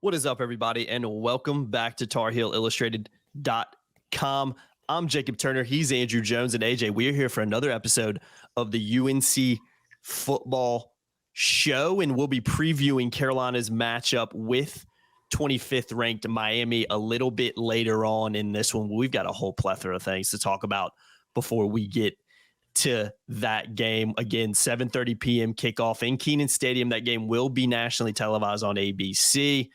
What is up, everybody, and welcome back to TarHeelIllustrated.com. I'm Jacob Turner. He's Andrew Jones, and AJ. We are here for another episode of the UNC football show, and we'll be previewing Carolina's matchup with 25th ranked Miami a little bit later on in this one. We've got a whole plethora of things to talk about before we get to that game. Again, 7:30 p.m. kickoff in Kenan Stadium. That game will be nationally televised on ABC.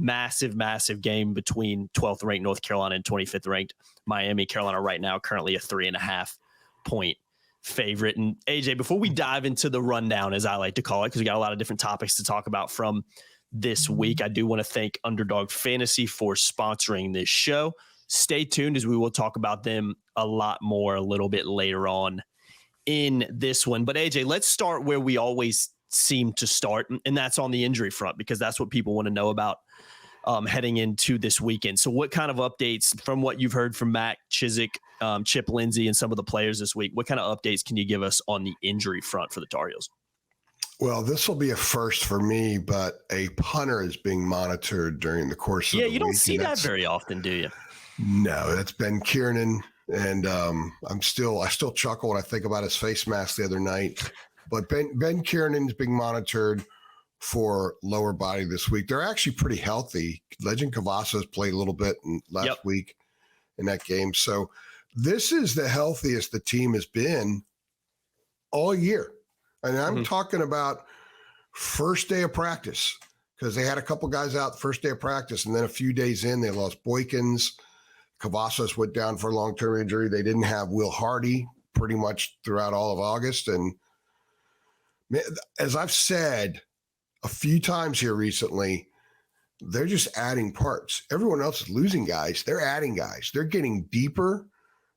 Massive, massive game between 12th ranked North Carolina and 25th ranked Miami. Carolina right now currently a 3.5 point favorite. And AJ, before we dive into the rundown, as I like to call it, because we got a lot of different topics to talk about from this week, I do want to thank Underdog Fantasy for sponsoring this show. Stay tuned, as we will talk about them a lot more a little bit later on in this one. But AJ, let's start where we always seem to start, and that's on the injury front, because that's what people want to know about heading into this weekend. So what kind of updates from what you've heard from Mac Chizik, Chip Lindsey, and some of the players this week, what kind of updates can you give us on the injury front for the Tar Heels? Well, this will be a first for me, but a punter is being monitored during the course of the week. Yeah, you don't see that very often, do you? No, that's Ben Kiernan, and I still chuckle when I think about his face mask the other night. But Ben Kiernan is being monitored for lower body this week. They're actually pretty healthy. Legend Cavazos played a little bit last week in that game. So this is the healthiest the team has been all year. And I'm talking about first day of practice, because they had a couple guys out first day of practice, and then a few days in, they lost Boykins. Cavazos went down for a long-term injury. They didn't have Will Hardy pretty much throughout all of August. And as I've said a few times here recently, they're just adding parts. Everyone else is losing guys. They're adding guys. They're getting deeper.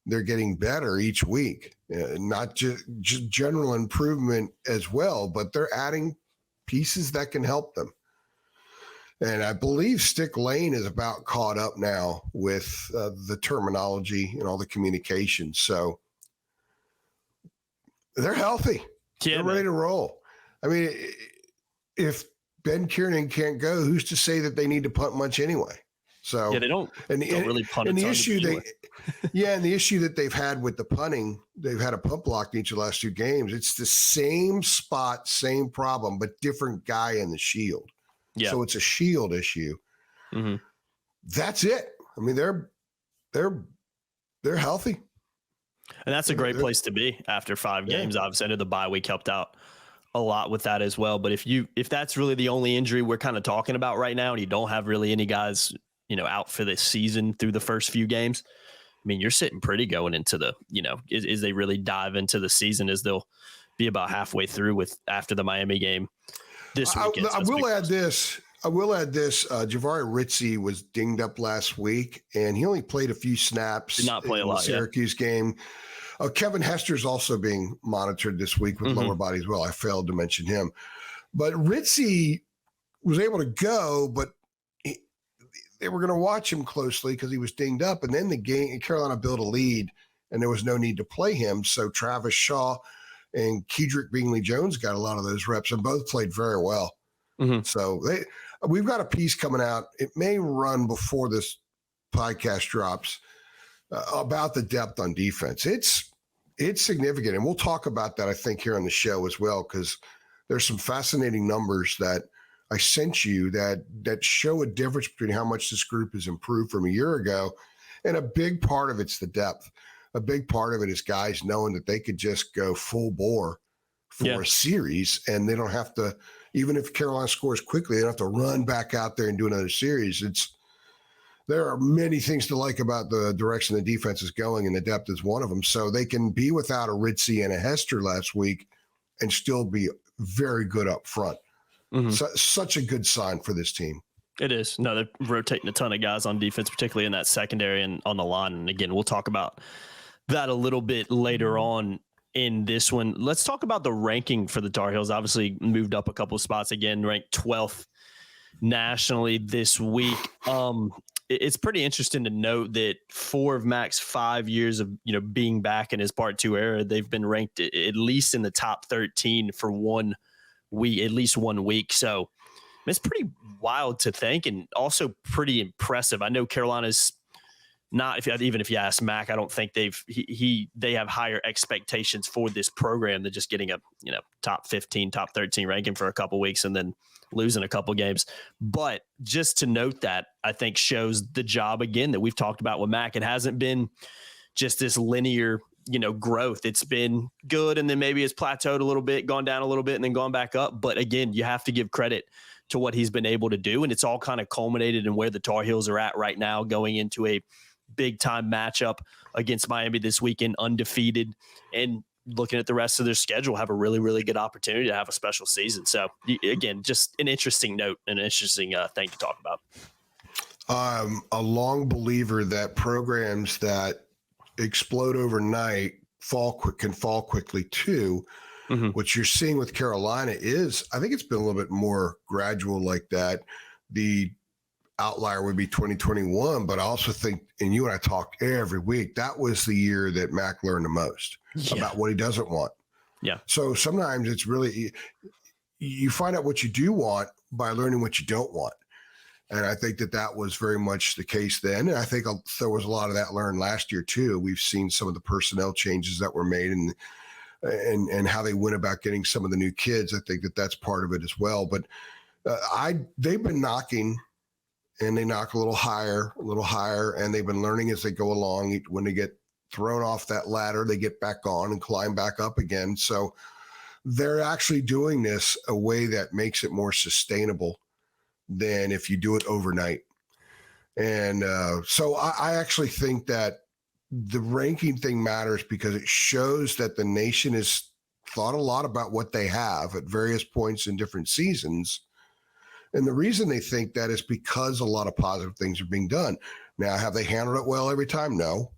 They're getting better each week. Not just general improvement as well, but they're adding pieces that can help them. And I believe Stick Lane is about caught up now with the terminology and all the communication. So they're healthy. Yeah, they're ready to roll. I mean, if Ben Kiernan can't go, who's to say that they need to punt much anyway? So yeah, they don't really punt. And the issue and the issue that they've had with the punting, they've had a punt block in each of the last two games. It's the same spot, same problem, but different guy in the shield. Yeah. So it's a shield issue. Mm-hmm. That's it. I mean, they're healthy. And that's a great place to be after 5 games. Obviously, I know the bye week helped out a lot with that as well. But if that's really the only injury we're kind of talking about right now, and you don't have really any guys, out for this season through the first few games, I mean, you're sitting pretty going into the, as they really dive into the season, as they'll be about halfway through after the Miami game this weekend. I will add this. Jahvaree Ritzie was dinged up last week, and he only played a few snaps. Did not play a lot. The Syracuse game. Kevin Hester's also being monitored this week with lower body as well. I failed to mention him. But Ritzie was able to go, but they were going to watch him closely because he was dinged up. And then the game, Carolina built a lead, and there was no need to play him. So Travis Shaw and Kedrick Bingley-Jones got a lot of those reps, and both played very well. Mm-hmm. So we've got a piece coming out. It may run before this podcast drops about the depth on defense. It's significant, and we'll talk about that, I think, here on the show as well, because there's some fascinating numbers that I sent you that show a difference between how much this group has improved from a year ago, and a big part of it's the depth. A big part of it is guys knowing that they could just go full bore for a series, and they don't have to, even if Carolina scores quickly, they don't have to run back out there and do another series. There are many things to like about the direction the defense is going, and the depth is one of them. So they can be without a Ritzie and a Hester last week and still be very good up front. Mm-hmm. So, such a good sign for this team. It is. No, they're rotating a ton of guys on defense, particularly in that secondary and on the line. And again, we'll talk about that a little bit later on in this one. Let's talk about the ranking for the Tar Heels. Obviously moved up a couple of spots again, ranked 12th nationally this week. It's pretty interesting to note that 4 of Mac's 5 years of, being back in his part 2 era, they've been ranked at least in the top 13 for 1 week, at least 1 week. So It's pretty wild to think, and also pretty impressive. I know Carolina's not, even if you ask Mac, I don't think they have higher expectations for this program than just getting a top 15, top 13 ranking for a couple weeks and then losing a couple games. But just to note that, I think shows the job again that we've talked about with Mac. It hasn't been just this linear growth. It's been good, and then maybe it's plateaued a little bit, gone down a little bit, and then gone back up. But again, you have to give credit to what he's been able to do, and it's all kind of culminated in where the Tar Heels are at right now, going into a big time matchup against Miami this weekend, undefeated, and looking at the rest of their schedule, have a really, really good opportunity to have a special season. So again, just an interesting note, an interesting thing to talk about. I'm a long believer that programs that explode overnight can fall quickly too. Mm-hmm. What you're seeing with Carolina is, I think it's been a little bit more gradual like that. The outlier would be 2021, but I also think, and you and I talk every week, that was the year that Mac learned the most about what he doesn't want. Yeah. So sometimes it's really, you find out what you do want by learning what you don't want. And I think that was very much the case then. And I think there was a lot of that learned last year too. We've seen some of the personnel changes that were made and how they went about getting some of the new kids. I think that's part of it as well. But they've been knocking, and they knock a little higher, and they've been learning as they go along. When they get thrown off that ladder, they get back on and climb back up again. So they're actually doing this a way that makes it more sustainable than if you do it overnight. And so I actually think that the ranking thing matters because it shows that the nation has thought a lot about what they have at various points in different seasons. And the reason they think that is because a lot of positive things are being done. Now, have they handled it well every time? No.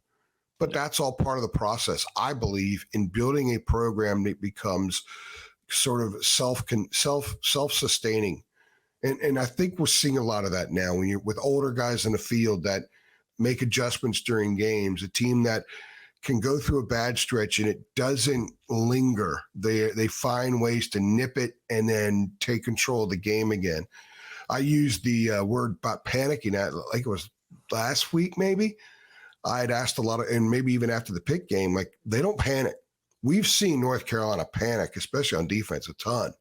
But that's all part of the process, I believe, in building a program that becomes sort of self-sustaining. And I think we're seeing a lot of that now when you're with older guys in the field that make adjustments during games, a team that can go through a bad stretch and it doesn't linger. They find ways to nip it and then take control of the game again. I used the word about panicking like it was last week, maybe. I had asked a lot of, and maybe even after the Pitt game, like they don't panic. We've seen North Carolina panic, especially on defense, a ton.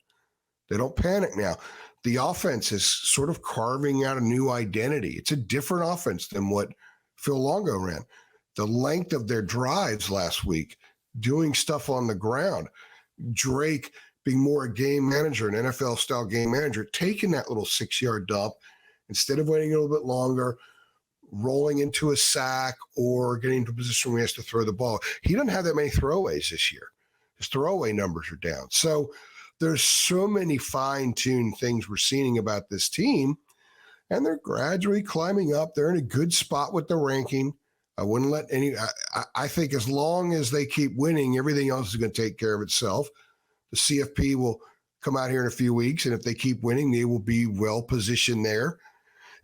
They don't panic now. The offense is sort of carving out a new identity. It's a different offense than what Phil Longo ran. The length of their drives last week, doing stuff on the ground, Drake being more a game manager, an NFL-style game manager, taking that little 6-yard dump, instead of waiting a little bit longer, rolling into a sack or getting into a position where he has to throw the ball. He doesn't have that many throwaways this year. His throwaway numbers are down. So there's so many fine-tuned things we're seeing about this team, and they're gradually climbing up. They're in a good spot with the ranking. I wouldn't let I think as long as they keep winning, everything else is going to take care of itself. The CFP will come out here in a few weeks, and if they keep winning, they will be well positioned there.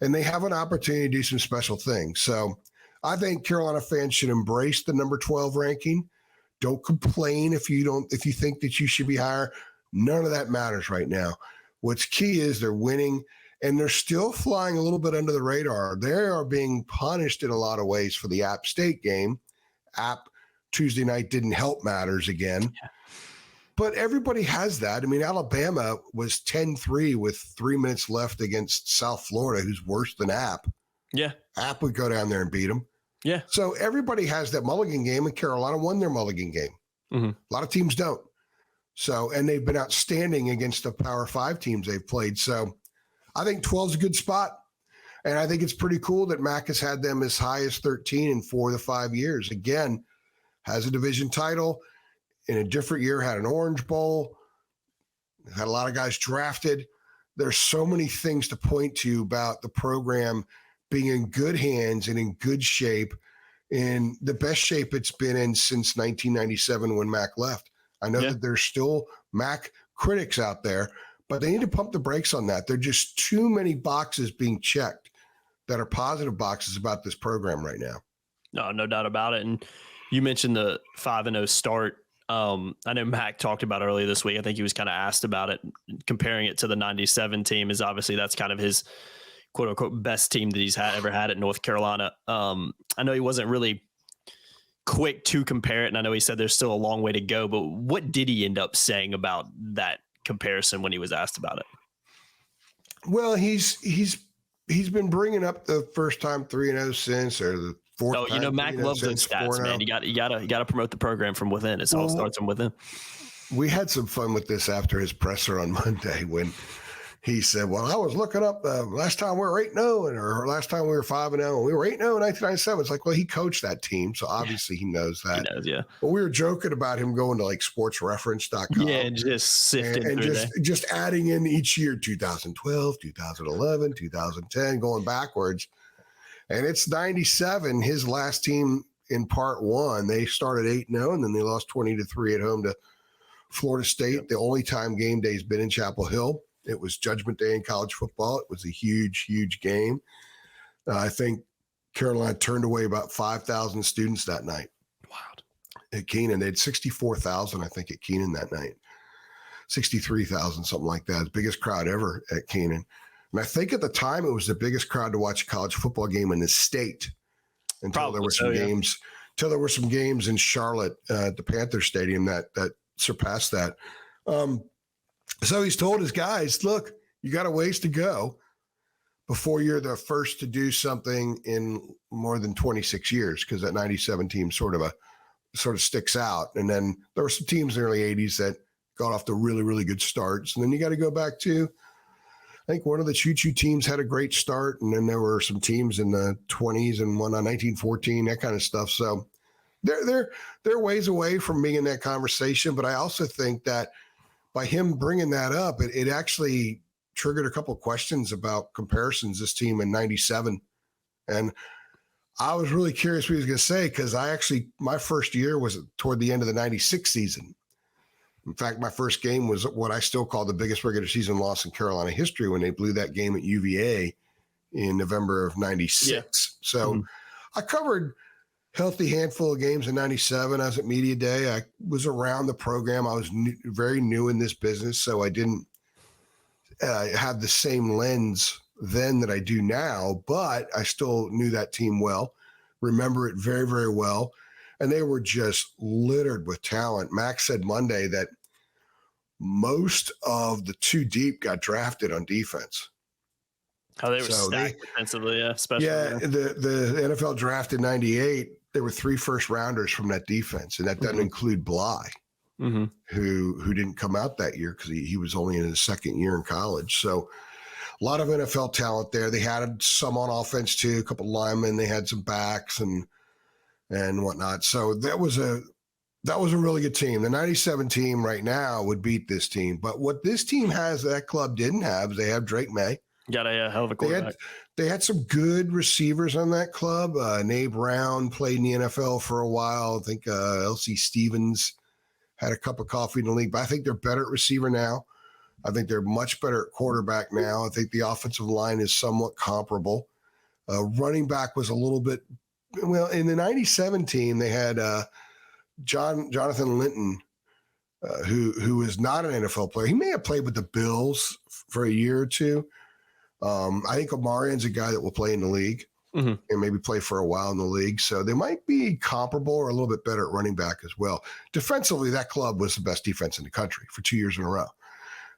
And they have an opportunity to do some special things. So I think Carolina fans should embrace the number 12 ranking. Don't complain if you think that you should be higher. None of that matters right now. What's key is they're winning, and they're still flying a little bit under the radar. They are being punished in a lot of ways for the App State game. App Tuesday night didn't help matters again. Yeah. But everybody has that. I mean, Alabama was 10-3 with 3 minutes left against South Florida, who's worse than App. Yeah. App would go down there and beat them. Yeah. So everybody has that mulligan game, and Carolina won their mulligan game. Mm-hmm. A lot of teams don't. So, and they've been outstanding against the Power 5 teams they've played. So I think 12 is a good spot. And I think it's pretty cool that Mac has had them as high as 13 in 4 of the 5 years. Again, has a division title. In a different year, had an Orange Bowl. Had a lot of guys drafted. There's so many things to point to about the program being in good hands and in good shape, in the best shape it's been in since 1997 when Mac left. I know that there's still Mac critics out there, but they need to pump the brakes on that. There are just too many boxes being checked that are positive boxes about this program right now. No doubt about it. And you mentioned the 5-0 start. I know Mac talked about earlier this week. I think he was kind of asked about it, comparing it to the 97 team is obviously that's kind of his quote unquote best team that he's ever had at North Carolina. I know he wasn't really quick to compare it, and I know he said there's still a long way to go, but what did he end up saying about that comparison when he was asked about it? Well, he's been bringing up the first time 3-0 since, or the fourth. Oh, you know, Mac loves those stats, man. You got to promote the program from within. It all starts from within. We had some fun with this after his presser on Monday when he said, well, I was looking up last time we were 8-0 or last time we were 5-0 and we were 8-0 in 1997. It's like, well, he coached that team. So obviously he knows that. He knows, yeah. But we were joking about him going to like sportsreference.com. Yeah, and just sifting and just adding in each year, 2012, 2011, 2010, going backwards. And it's 97, his last team in part one. They started 8-0 and then they lost 20-3 at home to Florida State. Yep. The only time game day's been in Chapel Hill. It was Judgment Day in college football. It was a huge, huge game. I think Carolina turned away about 5,000 students that night. Wow. At Kenan. They had 64,000, I think, at Kenan that night. 63,000, something like that. The biggest crowd ever at Kenan. And I think at the time it was the biggest crowd to watch a college football game in the state until there were some games. Until there were some games in Charlotte at the Panther Stadium that surpassed that. So he's told his guys, look, you got a ways to go before you're the first to do something in more than 26 years, because that 97 team sort of sticks out. And then there were some teams in the early 80s that got off to really, really good starts. And then you got to go back to, I think one of the choo-choo teams had a great start. And then there were some teams in the 20s and one on 1914, that kind of stuff. So they're ways away from being in that conversation. But I also think that by him bringing that up, it actually triggered a couple of questions about comparisons, this team in 97. And I was really curious what he was going to say, because my first year was toward the end of the 96 season. In fact, my first game was what I still call the biggest regular season loss in Carolina history, when they blew that game at UVA in November of 96. Yeah. So I covered healthy handful of games in 97. I was at Media Day. I was around the program. I was very new in this business, so I didn't have the same lens then that I do now, but I still knew that team well, remember it very, very well. And they were just littered with talent. Max said Monday that most of the two deep got drafted on defense. How they were stacked defensively, yeah, especially. Yeah, the NFL draft in 98, there were 3 first rounders from that defense, and that doesn't include Bly, who didn't come out that year because he was only in his second year in college. So a lot of NFL talent there. They had some on offense too, a couple of linemen. They had some backs and whatnot. So that was a really good team. The 97 team right now would beat this team. But what this team has that club didn't have is they have Drake May. Got a hell of a quarterback. They had some good receivers on that club. Nate Brown played in the NFL for a while. I think L.C. Stevens had a cup of coffee in the league. But I think they're better at receiver now. I think they're much better at quarterback now. I think the offensive line is somewhat comparable. Running back was a little bit – well, in the 97 team, they had Jonathan Linton, who is not an NFL player. He may have played with the Bills for a year or two. I think Omarion's a guy that will play in the league and maybe play for a while in the league. So they might be comparable or a little bit better at running back as well. Defensively, that club was the best defense in the country for 2 years in a row.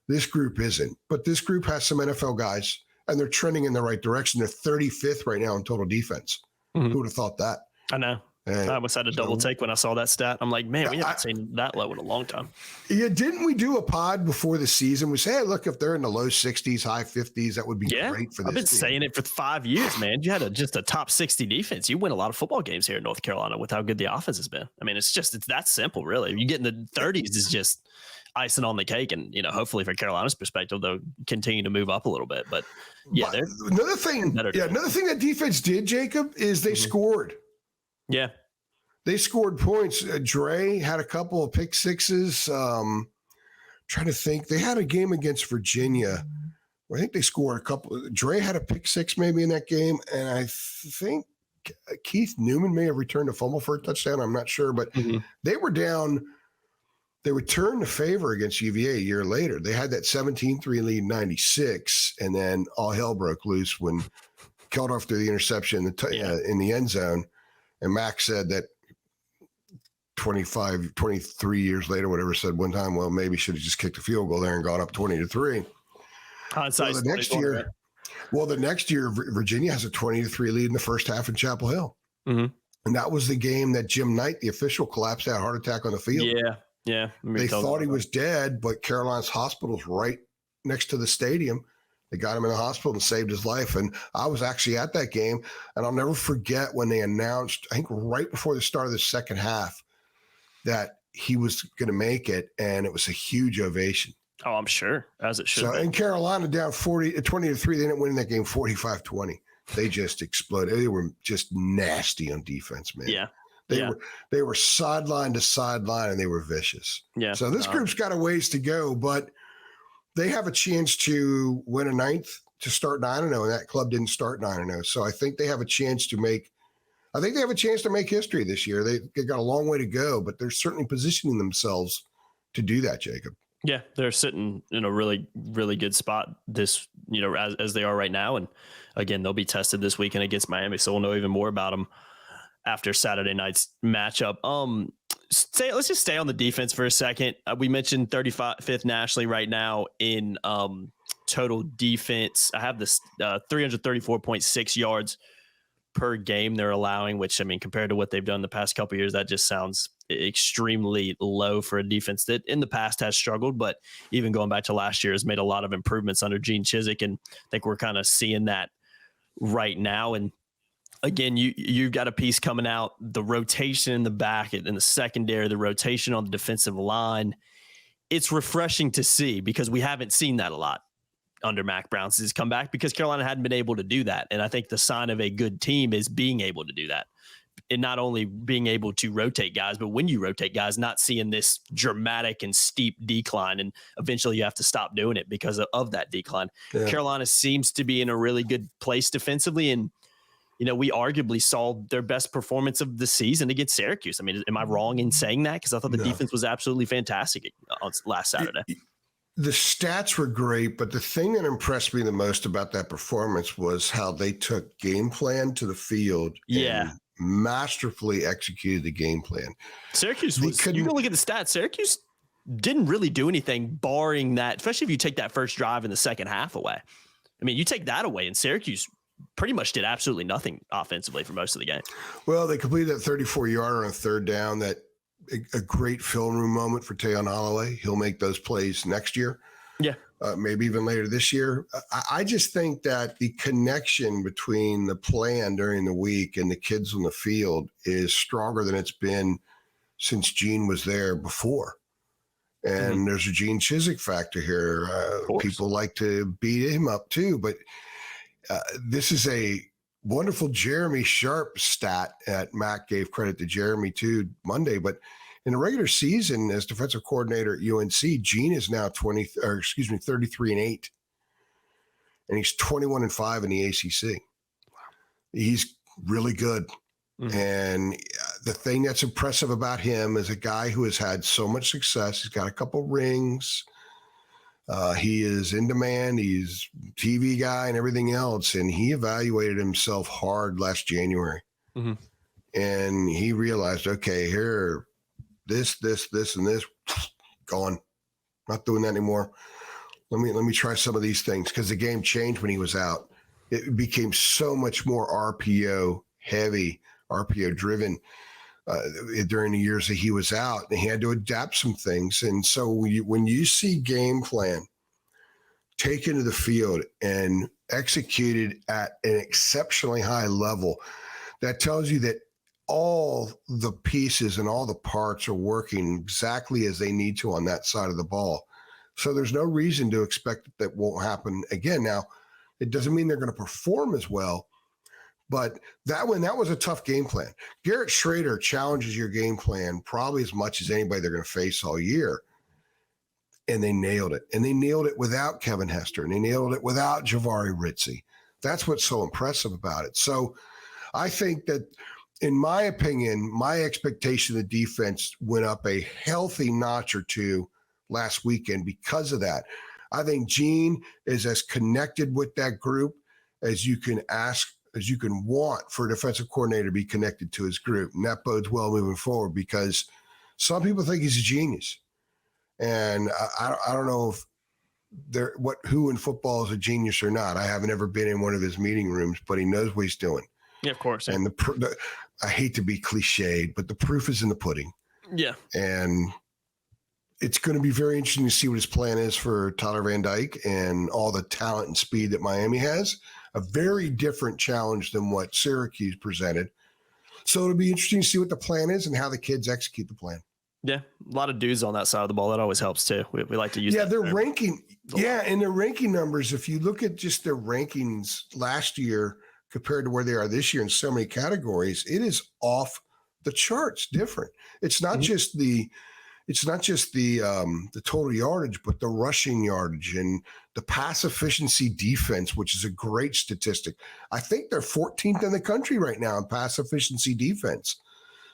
This group isn't, but this group has some NFL guys, and they're trending in the right direction. They're 35th right now in total defense. Who would have thought that? I know. I almost had a double take when I saw that stat. I'm like, man, we haven't seen that low in a long time. Yeah, didn't we do a pod before the season? We say, hey, look, if they're in the low 60s, high 50s, that would be great for this I've been saying it for 5 years, man. You had just a top 60 defense. You win a lot of football games here in North Carolina with how good the offense has been. I mean, it's that simple, really. You get in the 30s is just icing on the cake. And, hopefully from Carolina's perspective, they'll continue to move up a little bit. But, another thing that defense did, Jacob, is they scored. Yeah. They scored points. Dre had a couple of pick sixes. Trying to think. They had a game against Virginia where I think they scored a couple. Dre had a pick six maybe in that game. And I think Keith Newman may have returned a fumble for a touchdown. I'm not sure. But they were down they returned the favor against UVA a year later. They had that 17-3 lead in 96, and then all hell broke loose when Keldorf threw the interception in the end zone. And Max said that 23 years later, whatever, said one time, well, maybe should have just kicked a field goal there and gone up 20-3. Hindsight. So the next year, Virginia has a 20-3 lead in the first half in Chapel Hill. Mm-hmm. And that was the game that Jim Knight, the official, collapsed, had a heart attack on the field. Yeah. They thought he was dead, but Carolina's hospital's right next to the stadium. They got him in the hospital and saved his life. And I was actually at that game, and I'll never forget when they announced, I think right before the start of the second half, that he was going to make it, and it was a huge ovation. Oh, I'm sure, as it should. So, and Carolina down 20-3, they ended up winning that game 45-20. They just exploded. They were just nasty on defense, man. Yeah. They were sideline to sideline, and they were vicious. Yeah. So this group's got a ways to go, but they have a chance to win a ninth to start 9-0, and that club didn't start 9-0. So I think they have a chance to make history this year. They got a long way to go, but they're certainly positioning themselves to do that, Jacob. Yeah, they're sitting in a really, really good spot this, as they are right now. And again, they'll be tested this weekend against Miami, so we'll know even more about them after Saturday night's matchup. Let's just stay on the defense for a second. We mentioned 35th nationally right now in total defense. I have this 334.6 yards per game they're allowing, which, I mean, compared to what they've done the past couple of years, that just sounds extremely low for a defense that in the past has struggled, but even going back to last year has made a lot of improvements under Gene Chizik. And I think we're kind of seeing that right now. And again, you've got a piece coming out, the rotation in the back and the secondary, the rotation on the defensive line. It's refreshing to see because we haven't seen that a lot under Mac Brown's has come back because Carolina hadn't been able to do that. And I think the sign of a good team is being able to do that. And not only being able to rotate guys, but when you rotate guys, not seeing this dramatic and steep decline. And eventually you have to stop doing it because of that decline. Yeah. Carolina seems to be in a really good place defensively. And, we arguably saw their best performance of the season against Syracuse. I mean, am I wrong in saying that? Because I thought the defense was absolutely fantastic on last Saturday. The stats were great, but the thing that impressed me the most about that performance was how they took game plan to the field. And masterfully executed the game plan. Syracuse you can look at the stats. Syracuse didn't really do anything barring that, especially if you take that first drive in the second half away. I mean, you take that away and Syracuse pretty much did absolutely nothing offensively for most of the game. Well, they completed that 34-yarder on third down, that a great film room moment for Tayon Holloway. He'll make those plays next year. Yeah. Maybe even later this year. I just think that the connection between the plan during the week and the kids on the field is stronger than it's been since Gene was there before. And there's a Gene Chizik factor here. People like to beat him up too, but this is a wonderful Jeremy Sharp stat. Mac gave credit to Jeremy too Monday, but in the regular season as defensive coordinator at UNC, Gene is now 33-8, and he's 21-5 in the ACC. Wow. He's really good. Mm-hmm. And the thing that's impressive about him is a guy who has had so much success. He's got a couple rings. He is in demand. He's TV guy and everything else. And he evaluated himself hard last January. Mm-hmm. And he realized, okay, here, this, and this, gone. Not doing that anymore. Let me try some of these things, because the game changed when he was out. It became so much more RPO heavy, RPO driven during the years that he was out, and he had to adapt some things. And so when you see game plan taken to the field and executed at an exceptionally high level, that tells you that all the pieces and all the parts are working exactly as they need to on that side of the ball. So there's no reason to expect that won't happen again. Now, it doesn't mean they're going to perform as well, but that was a tough game plan. Garrett Schrader challenges your game plan probably as much as anybody they're going to face all year. And they nailed it. And they nailed it without Kevin Hester, and they nailed it without Jahvaree Ritzie. That's what's so impressive about it. So I think that in my opinion, my expectation of the defense went up a healthy notch or two last weekend because of that. I think Gene is as connected with that group as you can want for a defensive coordinator to be connected to his group. And that bodes well moving forward because some people think he's a genius. And I don't know if who in football is a genius or not. I haven't ever been in one of his meeting rooms, but he knows what he's doing. Yeah, of course. Yeah. And I hate to be cliched, but the proof is in the pudding. Yeah. And it's going to be very interesting to see what his plan is for Tyler Van Dyke and all the talent and speed that Miami has. A very different challenge than what Syracuse presented. So it'll be interesting to see what the plan is and how the kids execute the plan. Yeah, a lot of dudes on that side of the ball. That always helps too. We like to use. Yeah, their ranking. Yeah, and their ranking numbers. If you look at just their rankings last year compared to where they are this year in so many categories, it is off the charts. Different. It's not just the total yardage, but the rushing yardage and the pass efficiency defense, which is a great statistic. I think they're 14th in the country right now in pass efficiency defense.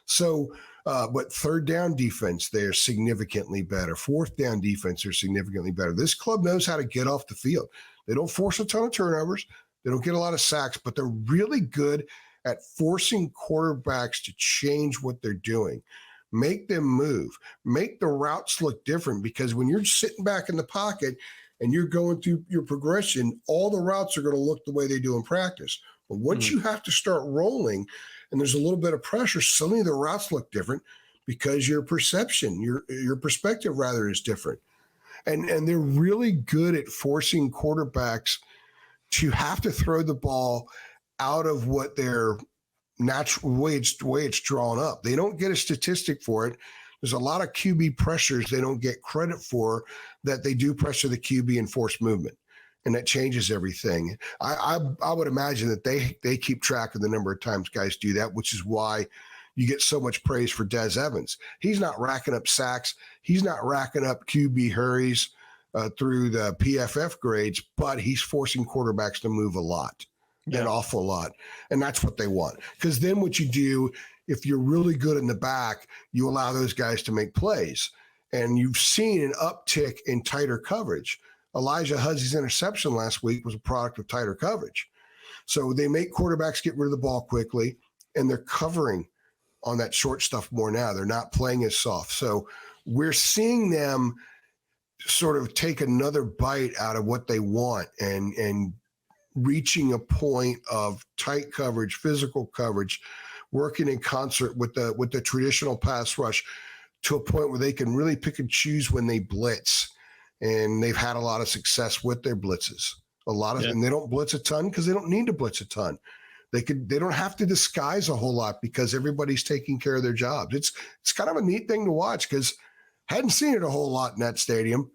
So, but third down defense, they're significantly better. Fourth down defense, they're significantly better. This club knows how to get off the field. They don't force a ton of turnovers. They don't get a lot of sacks, but they're really good at forcing quarterbacks to change what they're doing. Make them move, make the routes look different, because when you're sitting back in the pocket and you're going through your progression, all the routes are going to look the way they do in practice. But once you have to start rolling and there's a little bit of pressure, suddenly the routes look different because your perception, your perspective rather, is different. And they're really good at forcing quarterbacks to have to throw the ball out of what their natural way it's drawn up. They don't get a statistic for it. There's a lot of QB pressures they don't get credit for, that they do pressure the QB and force movement, and that changes everything. I would imagine that they keep track of the number of times guys do that, which is why you get so much praise for Des Evans. He's not racking up sacks. He's not racking up QB hurries through the PFF grades, but he's forcing quarterbacks to move a lot. An awful lot. And that's what they want. Because then what you do, if you're really good in the back, you allow those guys to make plays. And you've seen an uptick in tighter coverage. Elijah Huzzey's interception last week was a product of tighter coverage. So they make quarterbacks get rid of the ball quickly, and they're covering on that short stuff more now. They're not playing as soft. So we're seeing them sort of take another bite out of what they want and reaching a point of tight coverage, physical coverage, working in concert with the traditional pass rush to a point where they can really pick and choose when they blitz. And they've had a lot of success with their blitzes. And they don't blitz a ton because they don't need to blitz a ton. They don't have to disguise a whole lot because everybody's taking care of their jobs. It's kind of a neat thing to watch, because hadn't seen it a whole lot in that stadium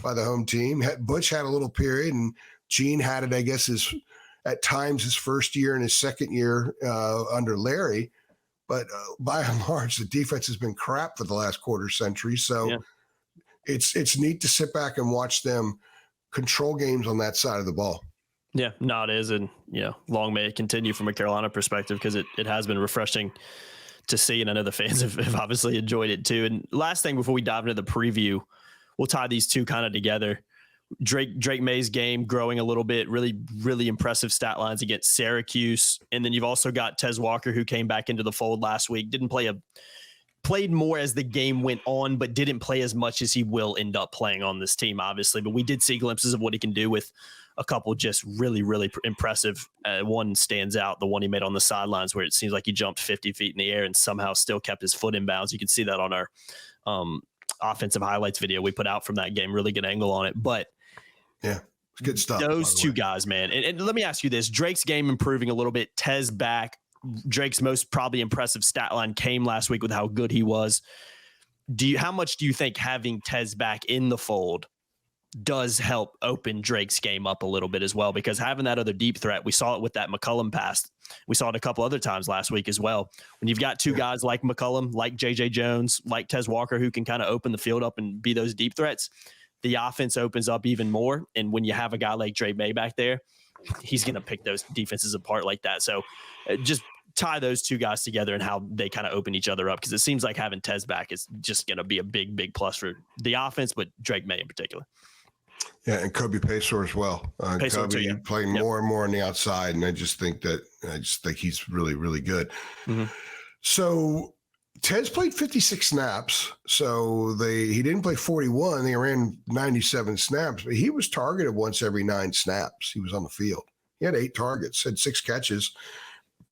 by the home team. Butch had a little period, and Gene had it, I guess, at times his first year and his second year under Larry. But by and large, the defense has been crap for the last quarter century. So it's neat to sit back and watch them control games on that side of the ball. Yeah, no, it is. And, long may it continue from a Carolina perspective, because it has been refreshing to see. And I know the fans have obviously enjoyed it too. And last thing before we dive into the preview, we'll tie these two kind of together. Drake May's game growing a little bit, really, really impressive stat lines against Syracuse. And then you've also got Tez Walker, who came back into the fold last week, played more as the game went on, but didn't play as much as he will end up playing on this team, obviously. But we did see glimpses of what he can do with a couple just really, really impressive. One stands out, the one he made on the sidelines, where it seems like he jumped 50 feet in the air and somehow still kept his foot in bounds. You can see that on our offensive highlights video we put out from that game. Really good angle on it. But yeah, it's good stuff. Those two guys, man. And let me ask you this. Drake's game improving a little bit. Tez back. Drake's most probably impressive stat line came last week with how good he was. How much do you think having Tez back in the fold does help open Drake's game up a little bit as well? Because having that other deep threat, we saw it with that McCullum pass. We saw it a couple other times last week as well. When you've got two guys like McCullum, like J.J. Jones, like Tez Walker, who can kind of open the field up and be those deep threats, the offense opens up even more. And when you have a guy like Drake May back there, he's going to pick those defenses apart like that. So just tie those two guys together and how they kind of open each other up, because it seems like having Tez back is just going to be a big plus for the offense, but Drake May in particular. Yeah, and Kobe Paysor as well. Paysor Kobe too, yeah. playing more and more on the outside, and I just think he's really good. Mm-hmm. So Tez played 56 snaps. So he didn't play 41. They ran 97 snaps, but he was targeted once every 9 snaps. He was on the field. He had 8 targets, had 6 catches.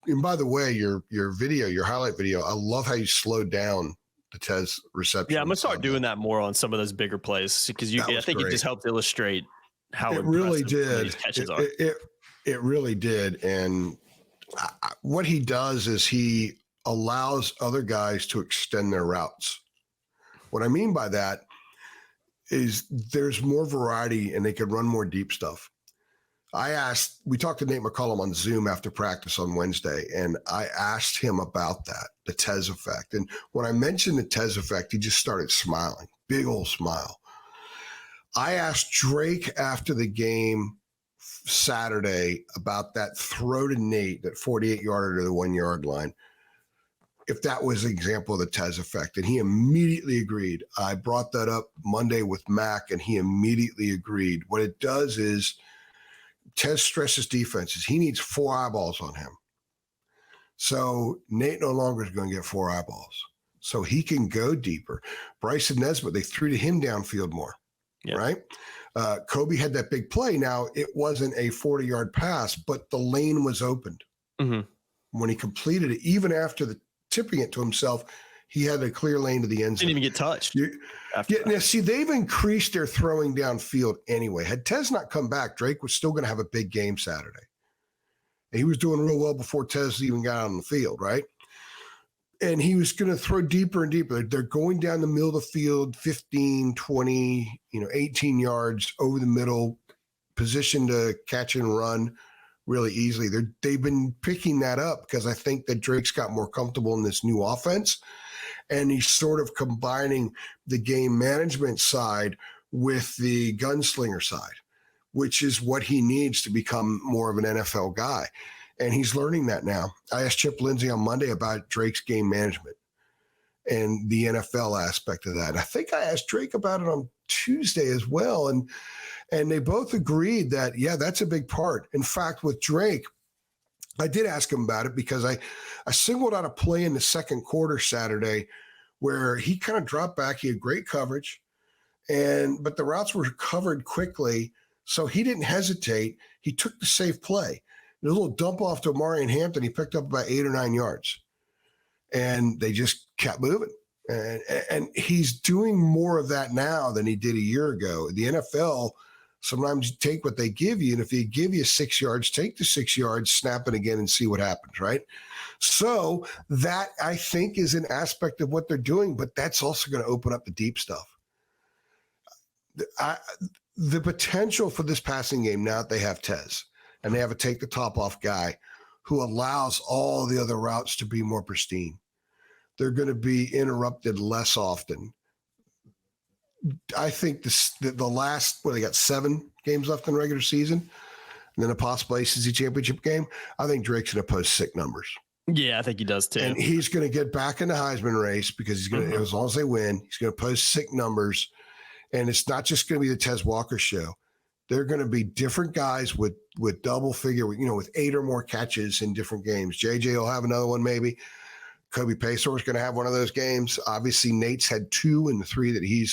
And by the way, your video, your highlight video, I love how you slowed down the Tez reception. Yeah, I'm gonna start doing that more on some of those bigger plays, because I think it just helped illustrate how it really did. These catches are. It really did. And what he does is he allows other guys to extend their routes. What I mean by that is there's more variety and they can run more deep stuff. We talked to Nate McCullum on Zoom after practice on Wednesday, and I asked him about that, the Tez effect. And when I mentioned the Tez effect, he just started smiling, big old smile. I asked Drake after the game Saturday about that throw to Nate, that 48-yarder to the 1-yard line, if that was an example of the Tez effect. And he immediately agreed. I brought that up Monday with Mac, and he immediately agreed. What it does is Tez stresses defenses. He needs 4 eyeballs on him. So Nate no longer is going to get 4 eyeballs. So he can go deeper. Bryson Nesbitt, they threw to him downfield more, right? Kobe had that big play. Now, it wasn't a 40-yard pass, but the lane was opened. Mm-hmm. When he completed it, even after tipping it to himself, he had a clear lane to the end zone. Didn't even get touched. Now, see, they've increased their throwing downfield anyway. Had Tez not come back, Drake was still going to have a big game Saturday. And he was doing real well before Tez even got on the field, right? And he was going to throw deeper and deeper. They're going down the middle of the field, 15, 20, 18 yards over the middle, position to catch and run really easily. They've been picking that up because I think that Drake's got more comfortable in this new offense. And he's sort of combining the game management side with the gunslinger side, which is what he needs to become more of an NFL guy. And he's learning that now. I asked Chip Lindsey on Monday about Drake's game management and the NFL aspect of that. I think I asked Drake about it on Tuesday as well. And they both agreed that, yeah, that's a big part. In fact, with Drake, I did ask him about it because I singled out a play in the second quarter Saturday where he kind of dropped back. He had great coverage, but the routes were covered quickly, so he didn't hesitate. He took the safe play. A little dump off to Amari and Hampton. He picked up about 8 or 9 yards, and they just kept moving. And he's doing more of that now than he did a year ago. The NFL, sometimes you take what they give you, and if they give you 6 yards, take the 6 yards, snap it again, and see what happens, right? So that, I think, is an aspect of what they're doing, but that's also going to open up the deep stuff. The potential for this passing game, now that they have Tez, and they have a take-the-top-off guy who allows all the other routes to be more pristine. They're going to be interrupted less often. I think the last, they got 7 games left in the regular season, and then a possible ACC championship game. I think Drake's going to post sick numbers. Yeah, I think he does too. And he's going to get back in the Heisman race because he's going to, as long as they win, he's going to post sick numbers. And it's not just going to be the Tez Walker show. They're going to be different guys with double figure, with 8 or more catches in different games. JJ will have another one maybe. Kobe Paysor is going to have one of those games. Obviously, Nate's had 2 in the 3 that he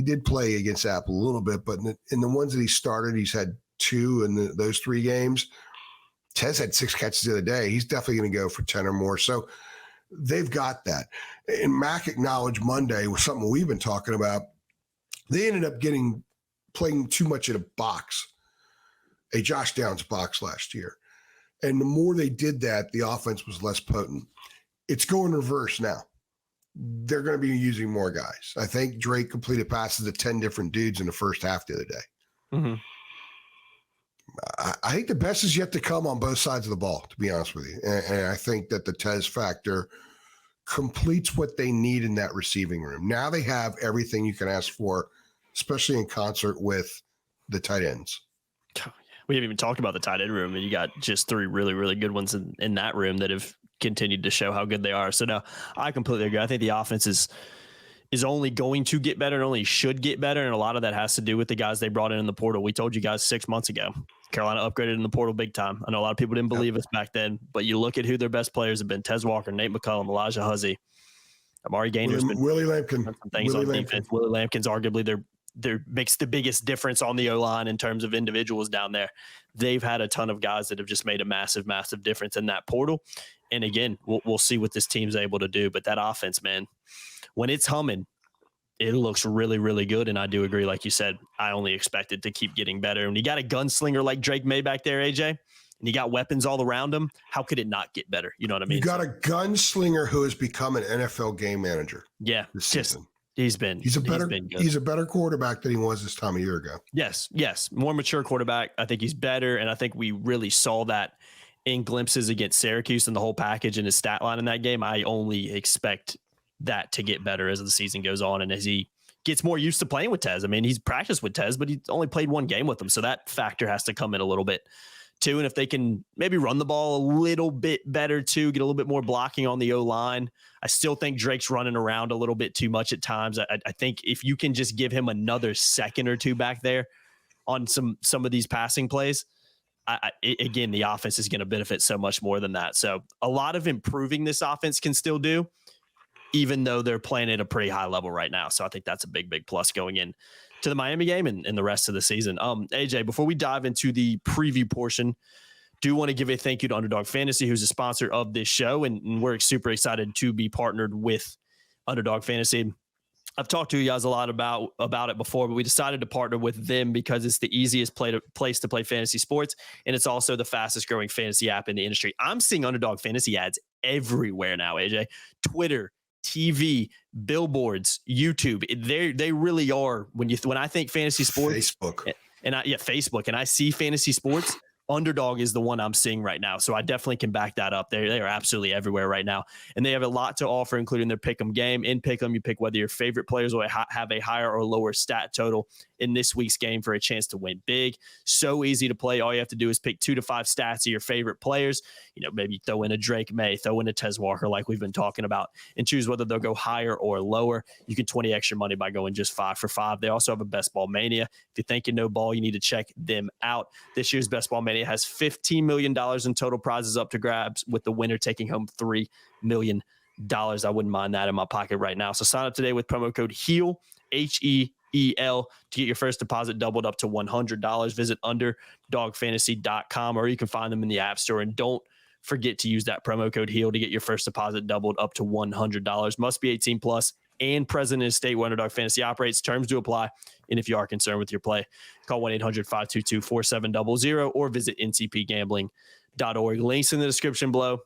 did play against Apple a little bit, but in the ones that he started, he's had 2 in those 3 games. Tez had 6 catches the other day. He's definitely going to go for 10 or more. So they've got that. And Mac acknowledged Monday was something we've been talking about. They ended up playing too much in a Josh Downs box last year. And the more they did that, the offense was less potent. It's going reverse now. They're going to be using more guys. I think Drake completed passes to 10 different dudes in the first half the other day. Mm-hmm. I think the best is yet to come on both sides of the ball, to be honest with you. And I think that the Tez factor completes what they need in that receiving room. Now they have everything you can ask for, especially in concert with the tight ends. We haven't even talked about the tight end room, and you got just 3 really, really good ones in that room that have continued to show how good they are. So no, I completely agree. I think the offense is only going to get better and only should get better. And a lot of that has to do with the guys they brought in the portal. We told you guys 6 months ago, Carolina upgraded in the portal big time. I know a lot of people didn't believe us back then, but you look at who their best players have been: Tez Walker, Nate McCullum, Elijah Huzzie, Amari Gainer's been Willie Lampkin. some things on defense. Willie Lampkin's arguably their makes the biggest difference on the O-line in terms of individuals down there. They've had a ton of guys that have just made a massive, massive difference in that portal. And again, we'll see what this team's able to do. But that offense, man, when it's humming, it looks really, really good. And I do agree, like you said, I only expect it to keep getting better. And you got a gunslinger like Drake May back there, AJ, and you got weapons all around him. How could it not get better? You know what I mean? You got a gunslinger who has become an NFL game manager. Yeah, this season. He's a better quarterback than he was this time a year ago. Yes. More mature quarterback. I think he's better. And I think we really saw that in glimpses against Syracuse and the whole package and his stat line in that game. I only expect that to get better as the season goes on and as he gets more used to playing with Tez. I mean, he's practiced with Tez, but he's only played one game with him. So that factor has to come in a little bit too. And if they can maybe run the ball a little bit better too, get a little bit more blocking on the O-line. I still think Drake's running around a little bit too much at times. I think if you can just give him another second or two back there on some of these passing plays, again, the offense is going to benefit so much more than that. So a lot of improving this offense can still do, even though they're playing at a pretty high level right now. So I think that's a big, big plus going in to the Miami game and the rest of the season. AJ, before we dive into the preview portion, do want to give a thank you to Underdog Fantasy, who's a sponsor of this show. And we're super excited to be partnered with Underdog Fantasy. I've talked to you guys a lot about it before, but we decided to partner with them because it's the easiest place to play fantasy sports. And it's also the fastest growing fantasy app in the industry. I'm seeing Underdog Fantasy ads everywhere now, AJ. Twitter, TV, billboards, YouTube. They really are. When I think fantasy sports, Facebook, Facebook, and I see fantasy sports, Underdog is the one I'm seeing right now. So I definitely can back that up. They are absolutely everywhere right now. And they have a lot to offer, including their Pick'em game. In Pick'em, you pick whether your favorite players will have a higher or lower stat total in this week's game for a chance to win big. So easy to play. All you have to do is pick 2 to 5 stats of your favorite players. You know, maybe throw in a Drake May, throw in a Tez Walker like we've been talking about, and choose whether they'll go higher or lower. You can 20 extra money by going just 5 for 5. They also have a Best Ball Mania. If you think you know ball, you need to check them out. This year's Best Ball Mania has $15 million in total prizes up to grabs, with the winner taking home $3 million. I wouldn't mind that in my pocket right now. So sign up today with promo code HEAL, HEEL, to get your first deposit doubled up to $100. Visit underdogfantasy.com, or you can find them in the App Store. And don't forget to use that promo code HEAL to get your first deposit doubled up to $100. Must be 18 plus and present in a state where Underdog Fantasy operates. Terms do apply. And if you are concerned with your play, call 1-800-522-4700 or visit ncpgambling.org. Links in the description below.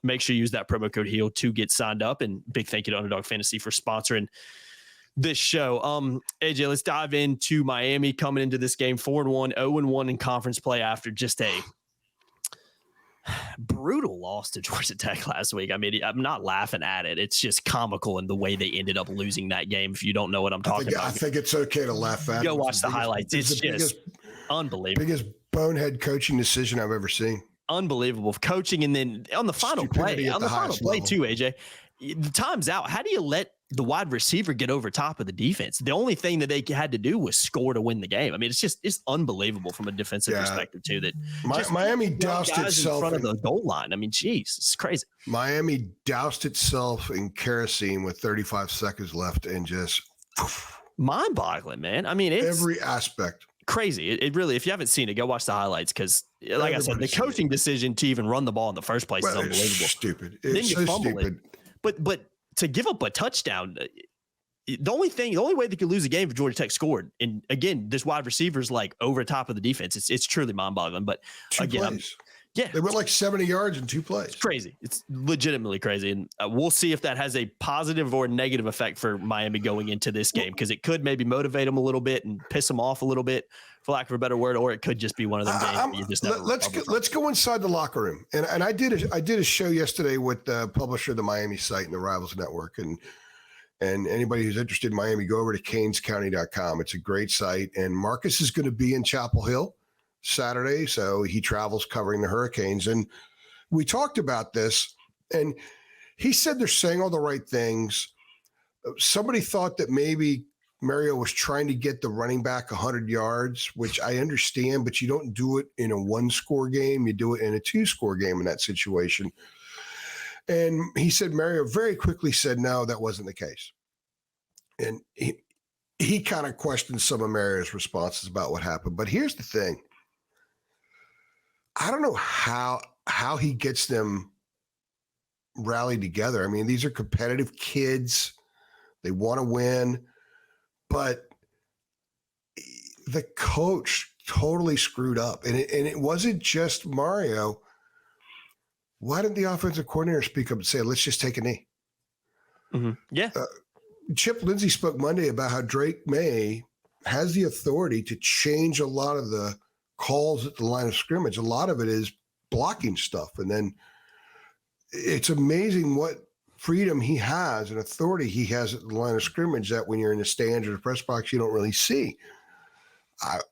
Make sure you use that promo code HEAL to get signed up. And big thank you to Underdog Fantasy for sponsoring this show. AJ, let's dive into Miami coming into this game 4-1, 0-1 in conference play after just a brutal loss to Georgia Tech last week. I mean, I'm not laughing at it. It's just comical in the way they ended up losing that game. If you don't know what I'm talking about, I think it's okay to laugh at. Go watch the highlights. It's just unbelievable. Biggest bonehead coaching decision I've ever seen. Unbelievable coaching. And then on the final play, too, AJ, the time's out. How do you let the wide receiver get over top of the defense? The only thing that they had to do was score to win the game. I mean, it's unbelievable from a defensive perspective too. That Miami doused itself in front of the goal line. I mean, geez, it's crazy. Miami doused itself in kerosene with 35 seconds left and just mind-boggling, man. I mean, it's every aspect crazy. It really, if you haven't seen it, go watch the highlights because, like I said, the coaching decision to even run the ball in the first place is unbelievable. It's stupid. Then you fumble it. But to give up a touchdown, the only way they could lose a game if Georgia Tech scored. And again, this wide receiver's like over top of the defense. It's truly mind-boggling. But again, they went like 70 yards in 2 plays. It's crazy. It's legitimately crazy. And we'll see if that has a positive or negative effect for Miami going into this game, because it could maybe motivate them a little bit and piss them off a little bit, for lack of a better word, or it could just be one of them games that you just never let's go inside the locker room. And I did a show yesterday with the publisher of the Miami site and the Rivals Network. And anybody who's interested in Miami, go over to canescounty.com. It's a great site. And Marcus is going to be in Chapel Hill Saturday, so he travels covering the Hurricanes. And we talked about this, And he said they're saying all the right things. Somebody thought that maybe Mario was trying to get the running back 100 yards, which I understand, but you don't do it in a 1-score game. You do it in a 2-score game in that situation. And he said Mario very quickly said, no, that wasn't the case. And he kind of questioned some of Mario's responses about what happened. But here's the thing. I don't know how he gets them rallied together. I mean, these are competitive kids. They want to win. But the coach totally screwed up. And it wasn't just Mario. Why didn't the offensive coordinator speak up and say, let's just take a knee? Mm-hmm. Yeah. Chip Lindsey spoke Monday about how Drake May has the authority to change a lot of the calls at the line of scrimmage. A lot of it is blocking stuff. And then it's amazing what freedom he has and authority he has at the line of scrimmage that when you're in the stands or the press box, you don't really see.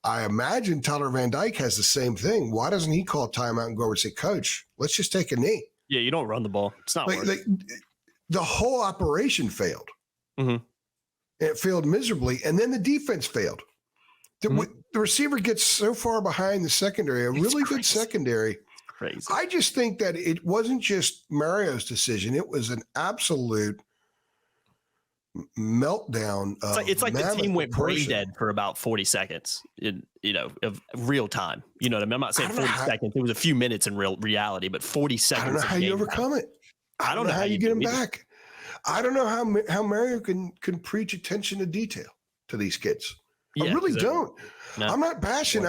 I imagine Tyler Van Dyke has the same thing. Why doesn't he call timeout and go over and say, Coach, let's just take a knee? Yeah, you don't run the ball. It's not like the whole operation failed. Mm-hmm. It failed miserably, and then the defense failed. The receiver gets so far behind the secondary, a really good secondary. Crazy. I just think that it wasn't just Mario's decision. It was an absolute meltdown. It's like the team went brain dead for about 40 seconds of real time. You know what I mean? I'm not saying 40 seconds. It was a few minutes in reality, but 40 seconds. I don't know how you overcome it. I don't know how you get them back. I don't know how Mario can preach attention to detail to these kids. I really don't. No. I'm not bashing.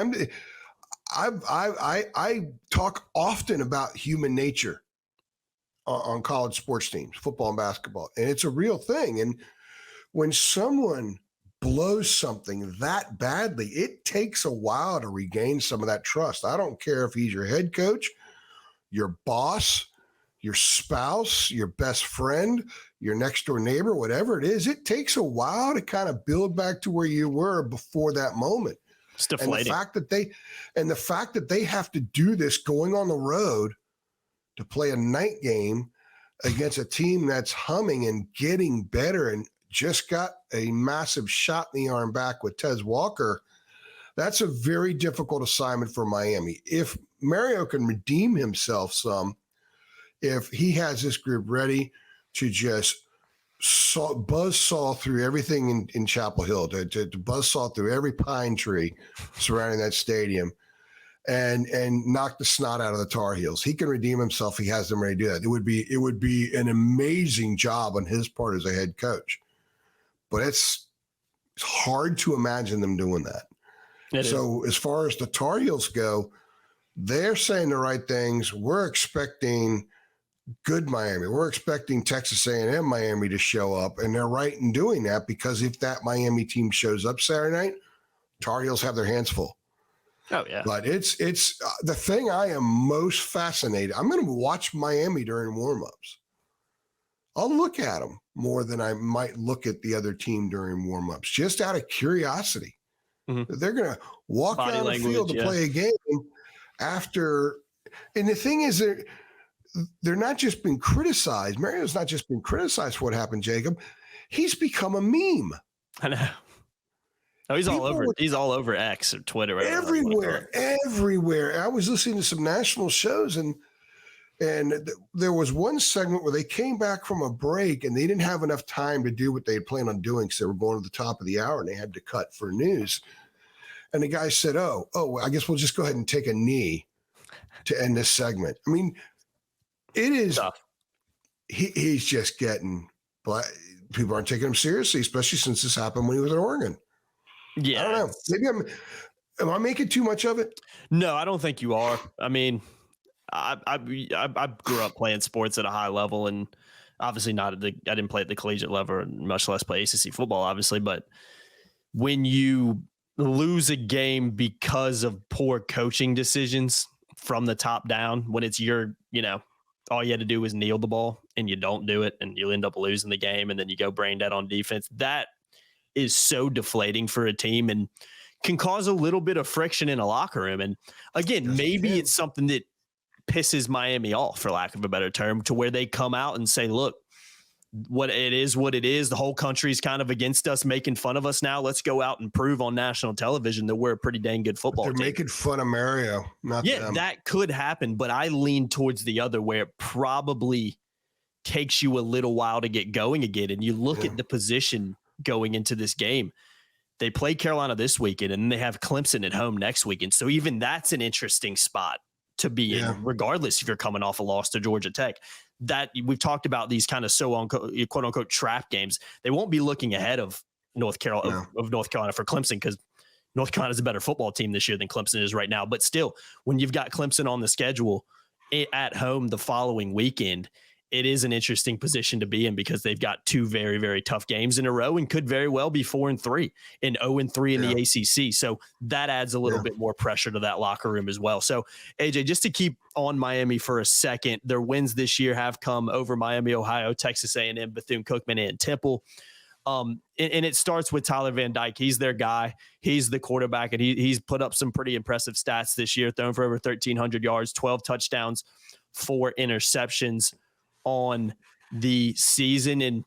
I talk often about human nature on college sports teams, football and basketball, and it's a real thing. And when someone blows something that badly, it takes a while to regain some of that trust. I don't care if he's your head coach, your boss, your spouse, your best friend, your next door neighbor, whatever it is. It takes a while to kind of build back to where you were before that moment. It's deflating. And the fact that they have to do this going on the road to play a night game against a team that's humming and getting better and just got a massive shot in the arm back with Tez Walker, that's a very difficult assignment for Miami. If Mario can redeem himself some, if he has this group ready to just buzzsaw through everything in Chapel Hill, to buzzsaw through every pine tree surrounding that stadium and knock the snot out of the Tar Heels. He can redeem himself. He has them ready to do that. It would be an amazing job on his part as a head coach. But it's hard to imagine them doing that. So as far as the Tar Heels go, they're saying the right things. We're expecting good Miami. We're expecting Texas A&M Miami to show up, and they're right in doing that because if that Miami team shows up Saturday night, Tar Heels have their hands full. Oh, yeah. But it's the thing I am most fascinated. I'm going to watch Miami during warmups. I'll look at them more than I might look at the other team during warmups, just out of curiosity. Mm-hmm. They're going to walk down the field to play a game after. And the thing is, they're not just being criticized. Mario's not just been criticized for what happened, Jacob. He's become a meme. I know. Oh, he's all over X or Twitter. Everywhere. I was listening to some national shows, and there was one segment where they came back from a break, and they didn't have enough time to do what they had planned on doing because they were going to the top of the hour, and they had to cut for news. And the guy said, oh, I guess we'll just go ahead and take a knee to end this segment. I mean, it is tough. He's just getting – people aren't taking him seriously, especially since this happened when he was at Oregon. Yeah. I don't know. Maybe am I making too much of it? No, I don't think you are. I mean, I grew up playing sports at a high level, and obviously I didn't play at the collegiate level, and much less play ACC football, obviously. But when you lose a game because of poor coaching decisions from the top down, when it's all you had to do was kneel the ball and you don't do it and you end up losing the game and then you go brain dead on defense, that is so deflating for a team and can cause a little bit of friction in a locker room. And again, maybe it's something that pisses Miami off, for lack of a better term, to where they come out and say, look, what it is. The whole country's kind of against us, making fun of us now. Let's go out and prove on national television that we're a pretty dang good football team. They're making fun of Mario, not them. That could happen, but I lean towards the other, where it probably takes you a little while to get going again. And you look at the position going into this game. They play Carolina this weekend, and then they have Clemson at home next weekend. So even that's an interesting spot to be in, regardless if you're coming off a loss to Georgia Tech. That we've talked about these kind of quote unquote trap games. They won't be looking ahead of North Carolina for Clemson, because North Carolina is a better football team this year than Clemson is right now. But still, when you've got Clemson on the schedule at home the following weekend, it is an interesting position to be in, because they've got two very, very tough games in a row and could very well be 4-3 and 0-3 in the ACC. So that adds a little bit more pressure to that locker room as well. So AJ, just to keep on Miami for a second, their wins this year have come over Miami, Ohio, Texas A&M, Bethune-Cookman, and Temple. And it starts with Tyler Van Dyke. He's their guy. He's the quarterback, and he's put up some pretty impressive stats this year, thrown for over 1,300 yards, 12 touchdowns, 4 interceptions on the season. And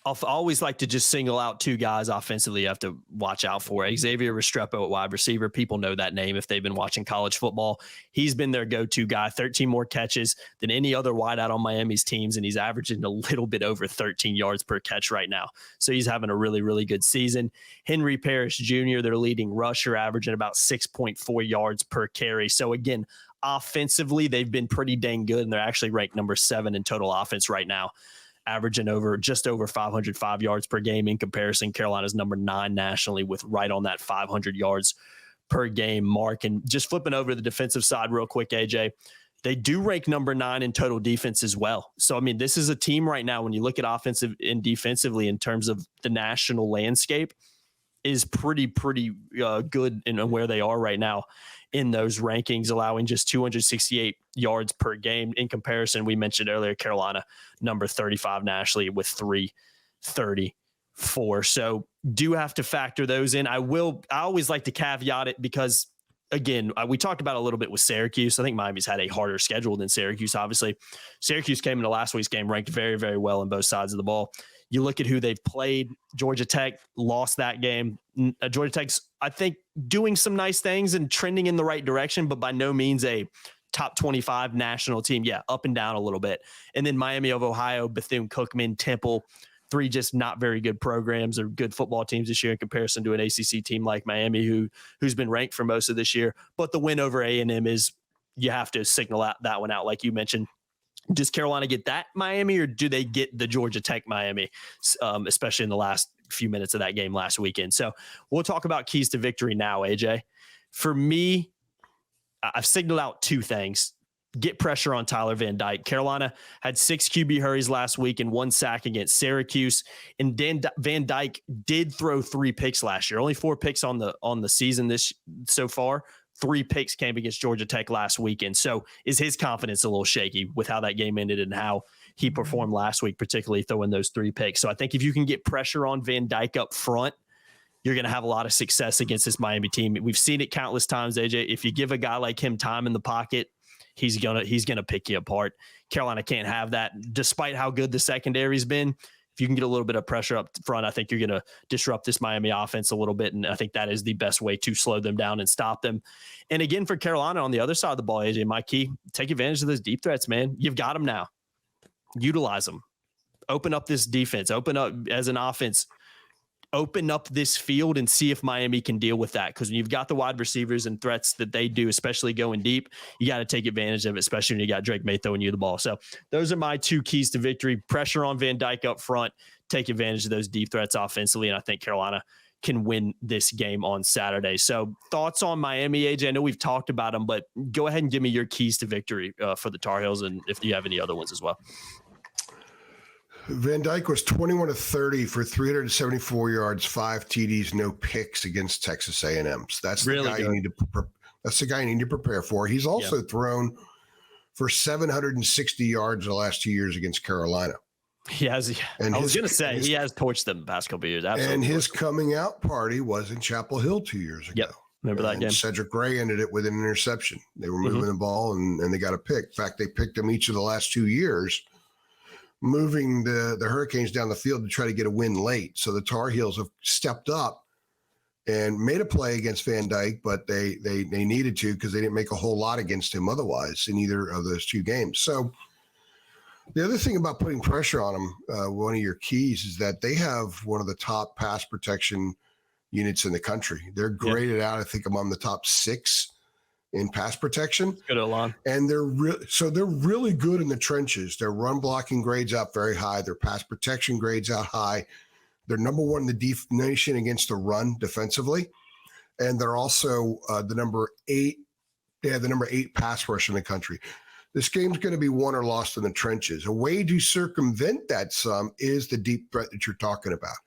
I'll always like to just single out two guys offensively you have to watch out for. Xavier Restrepo at wide receiver. People know that name if they've been watching college football. He's been their go-to guy, 13 more catches than any other wideout on Miami's teams, and he's averaging a little bit over 13 yards per catch right now. So he's having a really, really good season. Henry Parrish Jr., their leading rusher, averaging about 6.4 yards per carry. So again, offensively, they've been pretty dang good, and they're actually ranked number 7 in total offense right now, averaging just over 505 yards per game. In comparison, Carolina's number 9 nationally with right on that 500 yards per game mark. And just flipping over to the defensive side real quick, AJ, they do rank number 9 in total defense as well. So, I mean, this is a team right now, when you look at offensive and defensively in terms of the national landscape, is pretty good in where they are right now in those rankings, allowing just 268 yards per game. In comparison, we mentioned earlier, Carolina, number 35 nationally with 334. So do have to factor those in. I always like to caveat it because, again, we talked about a little bit with Syracuse. I think Miami's had a harder schedule than Syracuse, obviously. Syracuse came into last week's game ranked very, very well on both sides of the ball. You look at who they've played. Georgia Tech lost that game. Georgia Tech's, I think, doing some nice things and trending in the right direction, but by no means a top 25 national team. Yeah, up and down a little bit. And then Miami of Ohio, Bethune-Cookman, Temple, 3 just not very good programs or good football teams this year in comparison to an ACC team like Miami, who's been ranked for most of this year. But the win over A&M is, you have to signal out that one out, like you mentioned. Does Carolina get that Miami, or do they get the Georgia Tech Miami, especially in the last few minutes of that game last weekend? So we'll talk about keys to victory now, AJ. For me, I've signaled out 2 things. Get pressure on Tyler Van Dyke. Carolina had 6 QB hurries last week and 1 sack against Syracuse. And Van Dyke did throw 3 picks last year. Only 4 picks on the season so far. 3 picks came against Georgia Tech last weekend. So is his confidence a little shaky with how that game ended and how he performed last week, particularly throwing those 3 picks? So I think if you can get pressure on Van Dyke up front, you're going to have a lot of success against this Miami team. We've seen it countless times, AJ. If you give a guy like him time in the pocket, he's gonna pick you apart. Carolina can't have that, despite how good the secondary's been. If you can get a little bit of pressure up front, I think you're going to disrupt this Miami offense a little bit, and I think that is the best way to slow them down and stop them. And again, for Carolina on the other side of the ball, AJ, my key, take advantage of those deep threats, man. You've got them now. Utilize them. Open up this defense. Open up as an offense. Open up this field and see if Miami can deal with that. Because when you've got the wide receivers and threats that they do, especially going deep, you got to take advantage of it, especially when you got Drake May throwing you the ball. So those are my 2 keys to victory. Pressure on Van Dyke up front, take advantage of those deep threats offensively, and I think Carolina can win this game on Saturday. So thoughts on Miami, AJ? I know we've talked about them, but go ahead and give me your keys to victory for the Tar Heels, and if you have any other ones as well. Van Dyke was 21 of 30 for 374 yards, 5 TDs, no picks against Texas A&M. So that's really the guy you need to prepare for. He's also thrown for 760 yards the last 2 years against Carolina. He has. And I was going to say he has torched them the past couple of years. Absolutely. And his coming out party was in Chapel Hill 2 years ago. Yep. Remember that game? Cedric Gray ended it with an interception. They were moving the ball and they got a pick. In fact, they picked them each of the last 2 years, moving the Hurricanes down the field to try to get a win late. So the Tar Heels have stepped up and made a play against Van Dyke, but they needed to because they didn't make a whole lot against him otherwise in either of those 2 games. So the other thing about putting pressure on them, one of your keys is that they have one of the top pass protection units in the country. They're graded out, I think, among the top 6 in pass protection. Good line. And they're really good in the trenches. Their run blocking grades out very high. Their pass protection grades out high. They're number 1 in the nation against the run defensively. And they're also the number 8. They have the number 8 pass rush in the country. This game's going to be won or lost in the trenches. A way to circumvent that is the deep threat that you're talking about.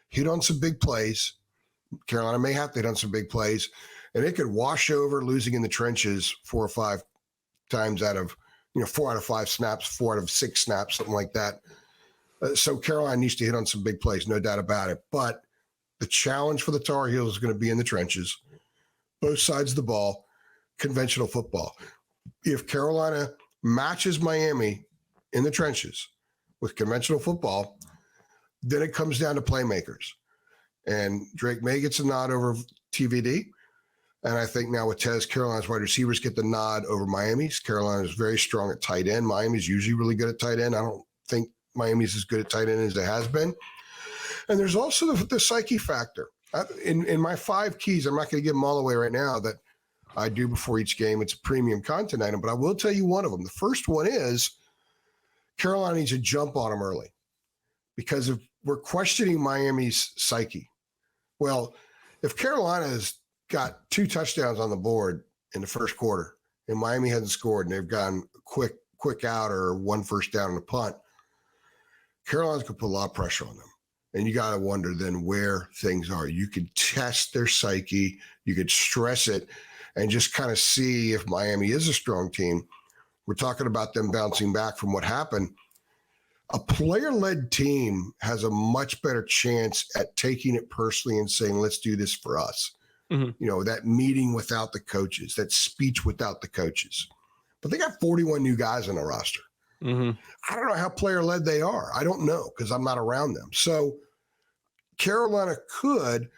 Hit on some big plays. Carolina may have to hit on some big plays, and it could wash over losing in the trenches 4 or 5 times out of, 4 out of 5 snaps, 4 out of 6 snaps, something like that. So Carolina needs to hit on some big plays, no doubt about it. But the challenge for the Tar Heels is going to be in the trenches, both sides of the ball, conventional football. If Carolina matches Miami in the trenches with conventional football, then it comes down to playmakers. And Drake May gets a nod over TVD. And I think now with Tez, Carolina's wide receivers get the nod over Miami's. Carolina is very strong at tight end. Miami's usually really good at tight end. I don't think Miami's as good at tight end as it has been. And there's also the psyche factor. In my 5 keys, I'm not going to give them all away right now, that I do before each game. It's a premium content item, but I will tell you one of them. The first one is Carolina needs to jump on them early because if we're questioning Miami's psyche. Well, if Carolina's got 2 touchdowns on the board in the first quarter and Miami hasn't scored and they've gone quick out or 1 first down and a punt, Carolina's going to put a lot of pressure on them. And you got to wonder then where things are. You could test their psyche. You could stress it and just kind of see if Miami is a strong team. We're talking about them bouncing back from what happened. A player-led team has a much better chance at taking it personally and saying, let's do this for us. That meeting without the coaches, that speech without the coaches. But they got 41 new guys on the roster. I don't know how player-led they are. I don't know because I'm not around them. So Carolina could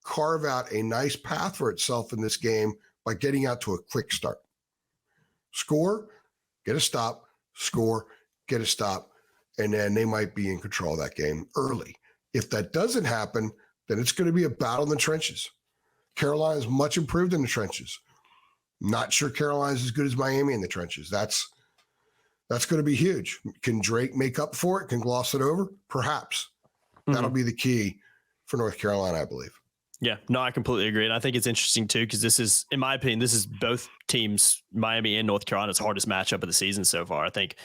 carve out a nice path for itself in this game by getting out to a quick start. Score, get a stop, score, get a stop, and then they might be in control of that game early. If that doesn't happen, then it's going to be a battle in the trenches. Carolina is much improved in the trenches. Not sure Carolina's as good as Miami in the trenches. That's going to be huge. Can Drake make up for it? Can gloss it over? Perhaps. That'll be the key for North Carolina, I believe. Yeah, no, I completely agree. And I think it's interesting too, because this is, in my opinion, this is both teams, Miami and North Carolina's hardest matchup of the season so far. I think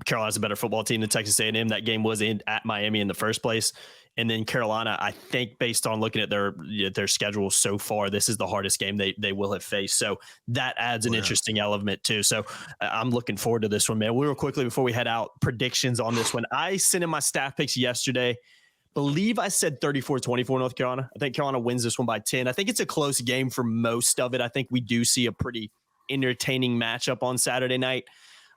Carolina's a better football team than Texas A&M. That game was at Miami in the first place. And then Carolina, I think based on looking at their schedule so far, this is the hardest game they will have faced. So that adds an interesting element too. So I'm looking forward to this one, man. Real quickly before we head out, predictions on this one. I sent in my staff picks yesterday. Believe I said 34-24 North Carolina. I think Carolina wins this one by 10. I think it's a close game for most of it. I think we do see a pretty entertaining matchup on Saturday night.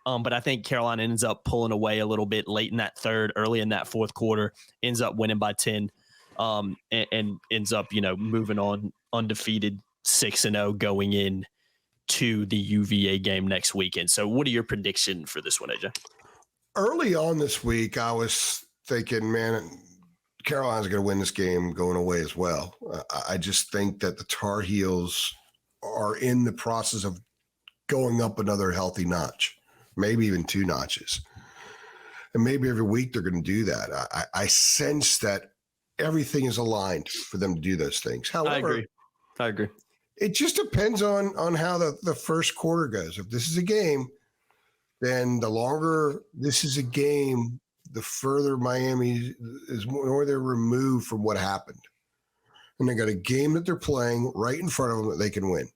But I think Carolina ends up pulling away a little bit late in that third, early in that fourth quarter, ends up winning by 10, and ends up, moving on undefeated 6-0 going in to the UVA game next weekend. So what are your predictions for this one, AJ? Early on this week, I was thinking, man, Carolina's going to win this game going away as well. I just think that the Tar Heels are in the process of going up another healthy notch, maybe even 2 notches. And maybe every week they're going to do that. I sense that everything is aligned for them to do those things. However, I agree. It just depends on how the first quarter goes. If this is a game, then the longer this is a game, the further Miami is more they're removed from what happened. And they got a game that they're playing right in front of them that they can win.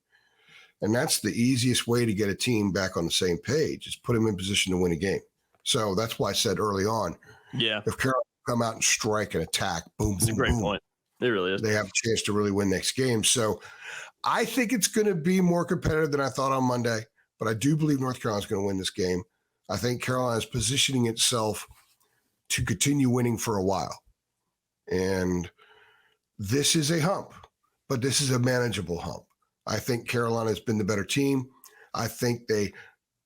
And that's the easiest way to get a team back on the same page, is put them in position to win a game. So that's why I said early on, if Carolina come out and strike and attack, boom, It's boom, a great boom, point. It really is. they have a chance to really win next game. So I think it's going to be more competitive than I thought on Monday, but I do believe North Carolina's going to win this game. I think Carolina is positioning itself to continue winning for a while. And this is a hump, but this is a manageable hump. I think Carolina has been the better team. I think they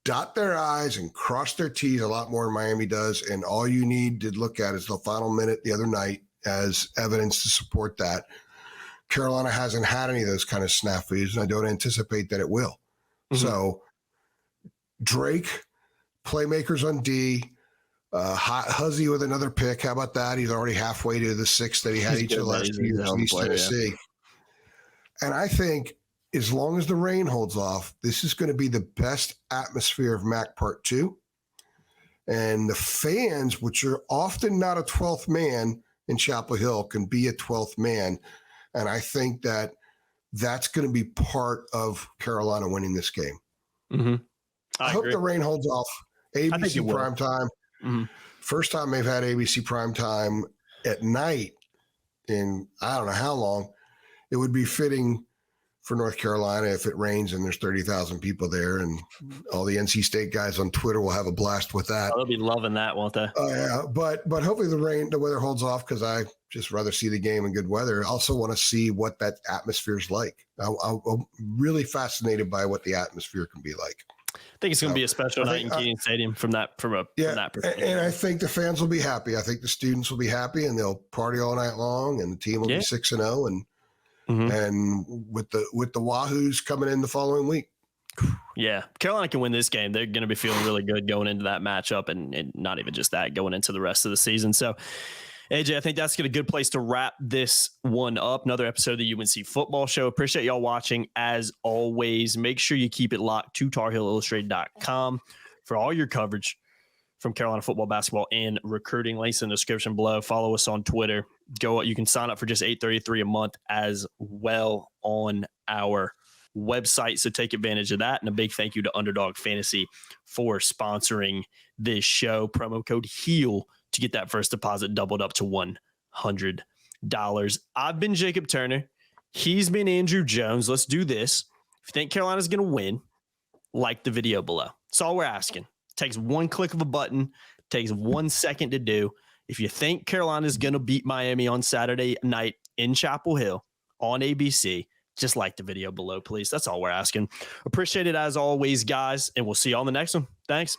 dot their I's and cross their T's a lot more than Miami does. And all you need to look at is the final minute the other night as evidence to support that. Carolina hasn't had any of those kind of snafus, and I don't anticipate that it will. Mm-hmm. So Drake, playmakers on D, Huzzy with another pick. How about that? He's already halfway to the 6 that he had each of the last 2 years in East Tennessee. Yeah. And I think as long as the rain holds off, this is going to be the best atmosphere of MAC Part 2. And the fans, which are often not a 12th man in Chapel Hill, can be a 12th man. And I think that that's going to be part of Carolina winning this game. Mm-hmm. I hope the rain holds off. ABC primetime. Mm-hmm. First time they've had ABC primetime at night in I don't know how long. It would be fitting for North Carolina if it rains and there's 30,000 people there, and all the NC State guys on Twitter will have a blast with that. They'll be loving that, won't they? Oh yeah, but hopefully the weather holds off, because I just rather see the game in good weather. I also want to see what that atmosphere is like. I'm really fascinated by what the atmosphere can be like. I think it's going to be a special night in Kenan Stadium from that perspective. And I think the fans will be happy. I think the students will be happy, and they'll party all night long, and the team will be 6-0, and and with the Wahoos coming in the following week. Yeah, Carolina can win this game. They're going to be feeling really good going into that matchup, and not even just that, going into the rest of the season. So, AJ, I think that's a good place to wrap this one up. Another episode of the UNC Football Show. Appreciate y'all watching. As always, make sure you keep it locked to TarHeelIllustrated.com for all your coverage from Carolina football, basketball, and recruiting. Links in the description below. Follow us on Twitter. You can sign up for just $8.33 a month as well on our website. So take advantage of that. And a big thank you to Underdog Fantasy for sponsoring this show. Promo code HEAL to get that first deposit doubled up to $100. I've been Jacob Turner. He's been Andrew Jones. Let's do this. If you think Carolina's going to win, like the video below. That's all we're asking. It takes one click of a button. It takes 1 second to do. If you think Carolina's going to beat Miami on Saturday night in Chapel Hill on ABC, just like the video below, please. That's all we're asking. Appreciate it as always, guys, and we'll see you on the next one. Thanks.